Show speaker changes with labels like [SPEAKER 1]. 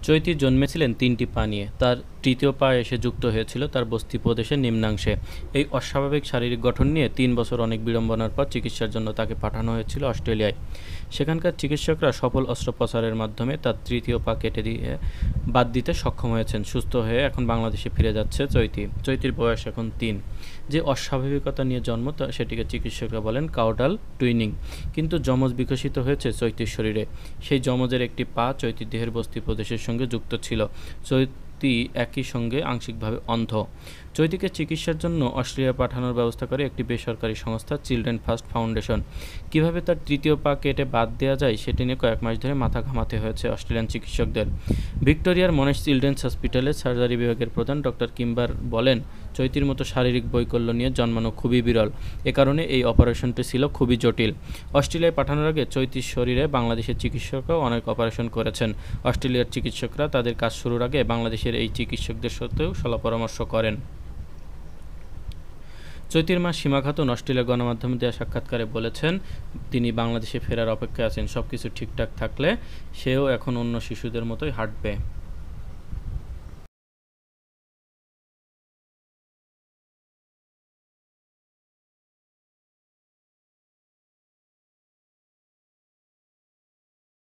[SPEAKER 1] চৈতি জন্মেছিলেন ৩টি পা নিয়ে। তার তৃতীয় পা এসে যুক্ত হয়েছিল তার বস্তি প্রদেশের নিম্নাংশে। এই অস্বাভাবিক শারীরিক গঠন নিয়ে ৩ বছর অনেক বিড়ম্বনার পর চিকিৎসার জন্য তাকে পাঠানো হয়েছিল অস্ট্রেলিয়ায়। সেখানকার চিকিৎসকরা সফল অস্ত্রোপচারের মাধ্যমে তার তৃতীয় পা কেটে দিয়ে বাদ দিতে সক্ষম হয়েছেন। সুস্থ হয়ে এখন বাংলাদেশে ফিরে যাচ্ছে চৈতি। চৈতির বয়স এখন ৩। যে অস্বাভাবিকতা নিয়ে জন্ম সেটিকে চিকিৎসকরা বলেন কাউডাল টুইনিং। কিন্তু যমজ বিকশিত হয়েছে চৈতির শরীরে। সেই যমজের একটি পা চৈতির দেহের বস্তি প্রদেশের সঙ্গে যুক্ত ছিল। চৈতি একই সঙ্গে আংশিকভাবে অন্ধ। চৈতিকে চিকিৎসার জন্য অস্ট্রেলিয়া পাঠানোর ব্যবস্থা করে একটি বেসরকারি সংস্থা চিলড্রেন ফার্স্ট ফাউন্ডেশন। কীভাবে তার তৃতীয় পা কেটে বাদ দেওয়া যায় সেটি নিয়ে কয়েক মাস ধরে মাথা ঘামাতে হয়েছে অস্ট্রেলিয়ান চিকিৎসকদের। ভিক্টোরিয়ার মনেশ চিলড্রেন্স হসপিটালের সার্জারি বিভাগের প্রধান ডক্টর কিম্বার বলেন, চৈতির মতো শারীরিক বৈকল্য নিয়ে জন্মানো খুবই বিরল। এ কারণে এই অপারেশনটি ছিল খুবই জটিল। অস্ট্রেলিয়ায় পাঠানোর আগে চৈতির শরীরে বাংলাদেশের চিকিৎসকরাও অনেক অপারেশন করেছেন। অস্ট্রেলিয়ার চিকিৎসকরা তাদের কাজ শুরুর আগে বাংলাদেশের এই চিকিৎসকদের সাথেও সলা পরামর্শ করেন। চৈতির মা সীমা খাতুন অস্ট্রেলিয়া গণমাধ্যমে দেওয়া সাক্ষাৎকারে বলেছেন, তিনি বাংলাদেশে ফেরার অপেক্ষায় আছেন। সবকিছু ঠিকঠাক থাকলে সেও এখন অন্য শিশুদের মতোই হাঁটবে।